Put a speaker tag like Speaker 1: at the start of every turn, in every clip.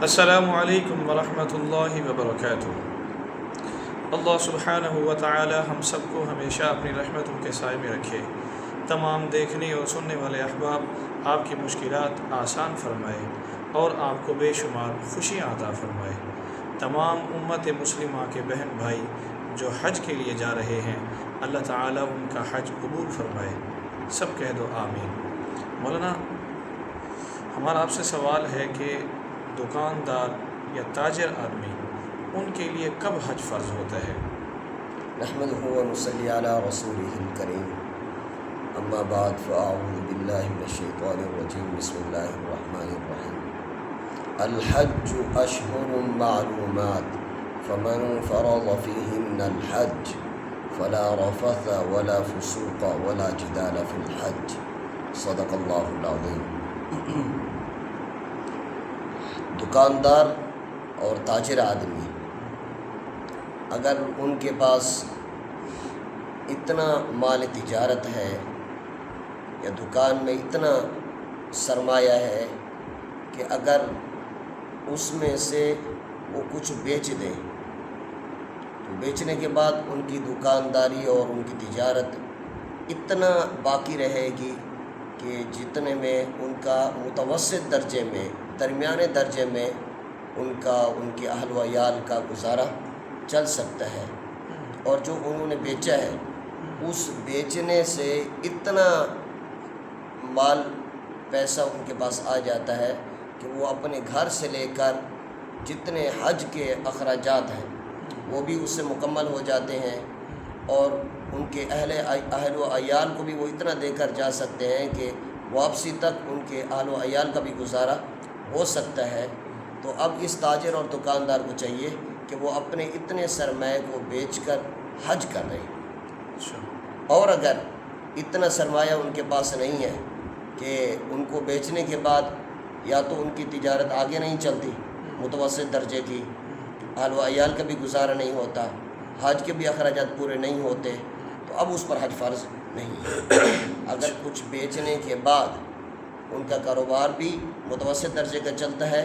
Speaker 1: السلام علیکم ورحمۃ اللہ وبرکاتہ۔ اللہ سبحانہ و تعالی ہم سب کو ہمیشہ اپنی رحمتوں کے سائے میں رکھے، تمام دیکھنے اور سننے والے احباب آپ کی مشکلات آسان فرمائے اور آپ کو بے شمار خوشیاں عطا فرمائے۔ تمام امت مسلمہ کے بہن بھائی جو حج کے لیے جا رہے ہیں، اللہ تعالی ان کا حج قبول فرمائے، سب کہہ دو آمین۔ مولانا، ہمارا آپ سے سوال ہے کہ دکاندار یا تاجر آدمی، ان کے لیے کب حج فرض ہوتا ہے؟
Speaker 2: نحمدہ و نصلی علی رسولہ الکریم، اما بعد فاعوذ باللہ من الشیطان الرجیم، بسم اللہ الرحمن الرحیم۔ الحج اشہر معلومات فمن فرض فیہن الحج فلا رفث ولا فسوق ولا جدال فی الحج، صدق اللہ العظیم۔ دکاندار اور تاجر آدمی اگر ان کے پاس اتنا مال تجارت ہے یا دکان میں اتنا سرمایہ ہے کہ اگر اس میں سے وہ کچھ بیچ دیں تو بیچنے کے بعد ان کی دکانداری اور ان کی تجارت اتنا باقی رہے گی کہ جتنے میں ان کا متوسط درجے میں، درمیانے درجے میں ان کے اہل و عیال کا گزارا چل سکتا ہے، اور جو انہوں نے بیچا ہے اس بیچنے سے اتنا مال پیسہ ان کے پاس آ جاتا ہے کہ وہ اپنے گھر سے لے کر جتنے حج کے اخراجات ہیں وہ بھی اس سے مکمل ہو جاتے ہیں، اور ان کے اہل و عیال کو بھی وہ اتنا دے کر جا سکتے ہیں کہ واپسی تک ان کے اہل و عیال کا بھی گزارا ہو سکتا ہے۔ تو اب اس تاجر اور دکاندار کو چاہیے کہ وہ اپنے اتنے سرمایہ کو بیچ کر حج کر رہے ہیں، اور اگر اتنا سرمایہ ان کے پاس نہیں ہے کہ ان کو بیچنے کے بعد یا تو ان کی تجارت آگے نہیں چلتی، متوسط درجے کی، اہل و عیال کا بھی گزارا نہیں ہوتا، حج کے بھی اخراجات پورے نہیں ہوتے، تو اب اس پر حج فرض نہیں ہے۔ اگر کچھ بیچنے کے بعد ان کا کاروبار بھی متوسط درجے کا چلتا ہے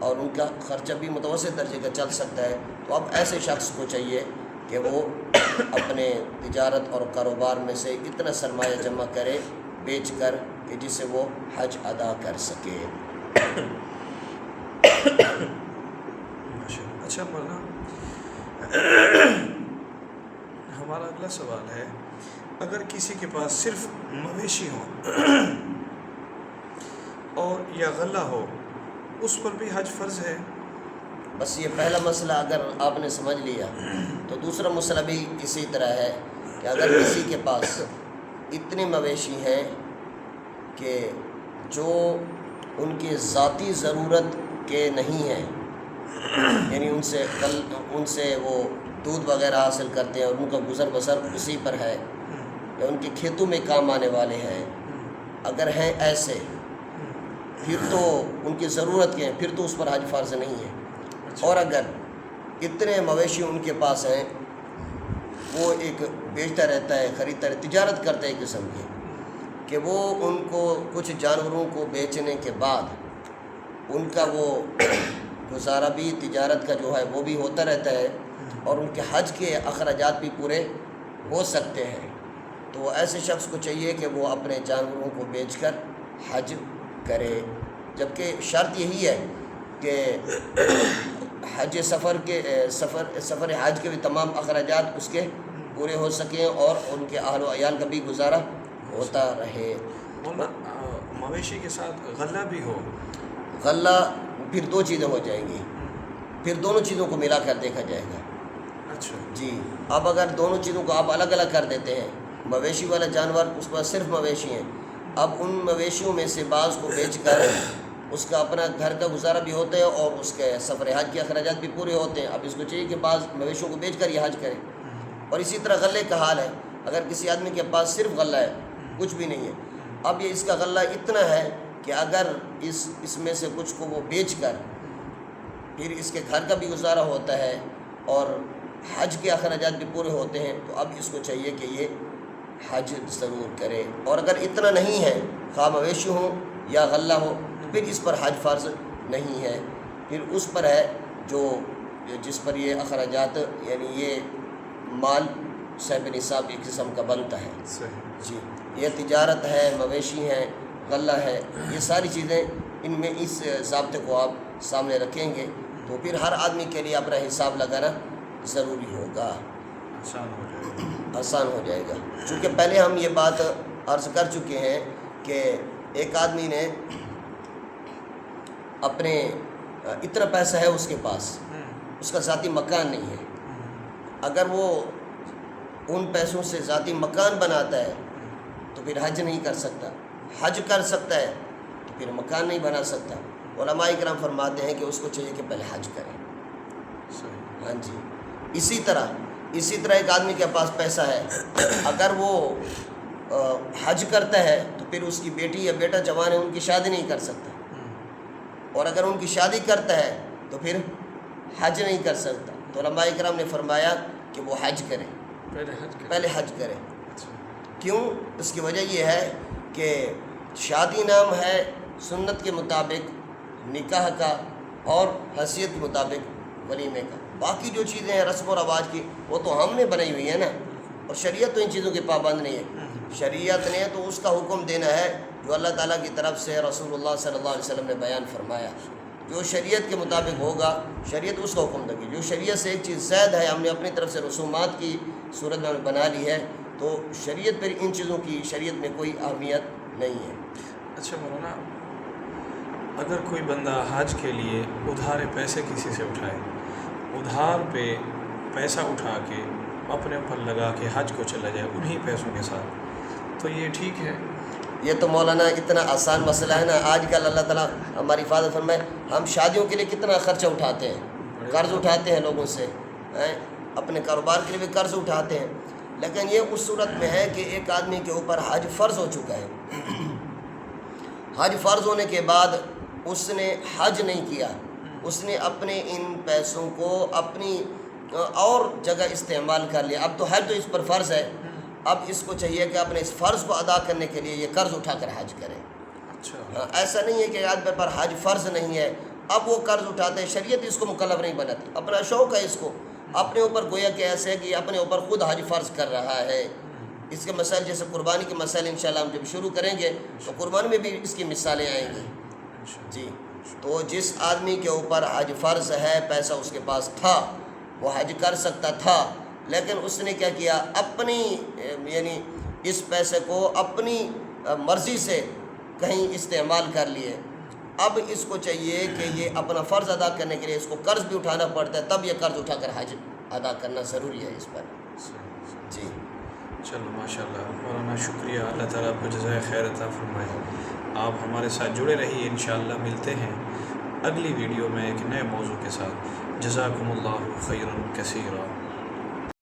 Speaker 2: اور ان کا خرچہ بھی متوسط درجے کا چل سکتا ہے، تو اب ایسے شخص کو چاہیے کہ وہ اپنے تجارت اور کاروبار میں سے اتنا سرمایہ جمع کرے بیچ کر کہ جس سے وہ حج ادا کر سکے۔
Speaker 1: اچھا مولانا، ہمارا اگلا سوال ہے، اگر کسی کے پاس صرف مویشی ہوں اور یا غلہ ہو، اس پر بھی حج فرض ہے؟
Speaker 2: بس یہ پہلا مسئلہ اگر آپ نے سمجھ لیا تو دوسرا مسئلہ بھی اسی طرح ہے کہ اگر کسی کے پاس اتنے مویشی ہیں کہ جو ان کی ذاتی ضرورت کے نہیں ہیں، یعنی ان سے وہ دودھ وغیرہ حاصل کرتے ہیں اور ان کا گزر بسر اسی پر ہے، یا ان کے کھیتوں میں کام آنے والے ہیں، اگر ہیں ایسے، پھر تو ان کی ضرورت کے ہیں، پھر تو اس پر حج فرض نہیں ہے۔ اور اگر اتنے مویشی ان کے پاس ہیں، وہ ایک بیچتا رہتا ہے، خریدتا ہے، تجارت کرتا ہے ایک قسم کی، کہ وہ ان کو کچھ جانوروں کو بیچنے کے بعد ان کا وہ گزارا بھی تجارت کا جو ہے وہ بھی ہوتا رہتا ہے، اور ان کے حج کے اخراجات بھی پورے ہو سکتے ہیں، تو ایسے شخص کو چاہیے کہ وہ اپنے جانوروں کو بیچ کر حج کرے، جبکہ شرط یہی ہے کہ حج سفر حج کے بھی تمام اخراجات اس کے پورے ہو سکیں اور ان کے اہل و عیال کا بھی گزارا ہوتا رہے۔
Speaker 1: مویشی کے ساتھ غلہ بھی ہو؟
Speaker 2: غلہ پھر دو چیزیں ہو جائیں گی، پھر دونوں چیزوں کو ملا کر دیکھا جائے گا۔
Speaker 1: اچھا
Speaker 2: جی، اب اگر دونوں چیزوں کو آپ الگ الگ کر دیتے ہیں، مویشی والا جانور اس پر صرف مویشی ہیں، اب ان مویشیوں میں سے بعض کو بیچ کر اس کا اپنا گھر کا گزارا بھی ہوتا ہے اور اس کے سفر حج کے اخراجات بھی پورے ہوتے ہیں، اب اس کو چاہیے کہ بعض مویشیوں کو بیچ کر یہ حج کرے۔ اور اسی طرح غلے کا حال ہے، اگر کسی آدمی کے پاس صرف غلہ ہے، کچھ بھی نہیں ہے، اب یہ اس کا غلہ اتنا ہے کہ اگر اس میں سے کچھ کو وہ بیچ کر پھر اس کے گھر کا بھی گزارا ہوتا ہے اور حج کے اخراجات بھی پورے ہوتے ہیں، تو اب اس کو چاہیے کہ یہ حج ضرور کرے۔ اور اگر اتنا نہیں ہے، خواہ مویشی ہوں یا غلہ ہو، تو پھر اس پر حج فرض نہیں ہے، پھر اس پر ہے جس پر یہ اخراجات یعنی یہ مال صاحب نصاب ایک قسم کا بنتا ہے. جی یہ تجارت ہے، مویشی ہیں، غلہ ہے، یہ ساری چیزیں ان میں اس ضابطے کو آپ سامنے رکھیں گے تو پھر ہر آدمی کے لیے اپنا حساب لگانا ضروری ہوگا، آسان ہو جائے گا. چونکہ پہلے ہم یہ بات عرض کر چکے ہیں کہ ایک آدمی نے اپنے اتنا پیسہ ہے اس کے پاس، اس کا ذاتی مکان نہیں ہے. اگر وہ ان پیسوں سے ذاتی مکان بناتا ہے تو پھر حج نہیں کر سکتا. حج کر سکتا ہے تو پھر مکان نہیں بنا سکتا. علماء کرام فرماتے ہیں کہ اس کو چاہیے کہ پہلے حج کرے. ہاں جی. اسی طرح ایک آدمی کے پاس پیسہ ہے، اگر وہ حج کرتا ہے تو پھر اس کی بیٹی یا بیٹا جوان ہے، ان کی شادی نہیں کر سکتا. اور اگر ان کی شادی کرتا ہے تو پھر حج نہیں کر سکتا. تو علماء کرام نے فرمایا کہ وہ حج کرے، پہلے حج کرے. کیوں؟ اس کی وجہ یہ ہے کہ شادی نام ہے سنت کے مطابق نکاح کا اور حیثیت کے مطابق ولیمے کا. باقی جو چیزیں ہیں رسم و رواج کی وہ تو ہم نے بنائی ہوئی ہے نا، اور شریعت تو ان چیزوں کے پابند نہیں ہے. شریعت نے تو اس کا حکم دینا ہے جو اللہ تعالیٰ کی طرف سے رسول اللہ صلی اللہ علیہ وسلم نے بیان فرمایا. جو شریعت کے مطابق ہوگا شریعت اس کا حکم دے گی. جو شریعت سے ایک چیز زائد ہے، ہم نے اپنی طرف سے رسومات کی صورت میں بنا لی ہے، تو شریعت پر ان چیزوں کی شریعت میں کوئی اہمیت نہیں ہے.
Speaker 1: اچھا مولانا، اگر کوئی بندہ حج کے لیے ادھارے پیسے کسی سے اٹھائے، ادھار پہ پیسہ اٹھا کے اپنے اوپر لگا کے حج کو چلا جائے انہی پیسوں کے ساتھ، تو یہ ٹھیک ہے؟
Speaker 2: یہ تو مولانا اتنا آسان مسئلہ ہے نا. آج کل اللہ تعالیٰ ہماری حفاظت فرمائے، ہم شادیوں کے لیے کتنا خرچہ اٹھاتے ہیں، قرض اٹھاتے ہیں لوگوں سے، اپنے کاروبار کے لیے بھی قرض اٹھاتے ہیں. لیکن یہ اس صورت میں ہے کہ ایک آدمی کے اوپر حج فرض ہو چکا ہے. حج فرض ہونے کے بعد اس نے حج نہیں کیا، اس نے اپنے ان پیسوں کو اپنی اور جگہ استعمال کر لیا. اب تو حج تو اس پر فرض ہے، اب اس کو چاہیے کہ اپنے اس فرض کو ادا کرنے کے لیے یہ قرض اٹھا کر حج کرے.
Speaker 1: اچھا،
Speaker 2: ایسا نہیں ہے کہ آدمی پر حج فرض نہیں ہے اب وہ قرض اٹھاتے ہیں. شریعت اس کو مکلف نہیں بناتی، اپنا شوق ہے اس کو اپنے اوپر گویا کہ ایسے ہے کہ اپنے اوپر خود حج فرض کر رہا ہے. اس کے مسائل جیسے قربانی کے مسائل انشاءاللہ ہم جب شروع کریں گے تو قربانی میں بھی اس کی مثالیں آئیں گی. جی تو جس آدمی کے اوپر حج فرض ہے، پیسہ اس کے پاس تھا، وہ حج کر سکتا تھا، لیکن اس نے کیا کیا، اپنی یعنی اس پیسے کو اپنی مرضی سے کہیں استعمال کر لیے. اب اس کو چاہیے کہ یہ اپنا فرض ادا کرنے کے لیے اس کو قرض بھی اٹھانا پڑتا ہے، تب یہ قرض اٹھا کر حج ادا کرنا ضروری ہے اس پر. جی
Speaker 1: چلو ماشاءاللہ مولانا، شکریہ. اللہ تعالیٰ آپ کو جزائے خیر عطا فرمائے. آپ ہمارے ساتھ جڑے رہیے، انشاءاللہ ملتے ہیں اگلی ویڈیو میں ایک نئے موضوع کے ساتھ. جزاکم اللہ خیرا کثیرا.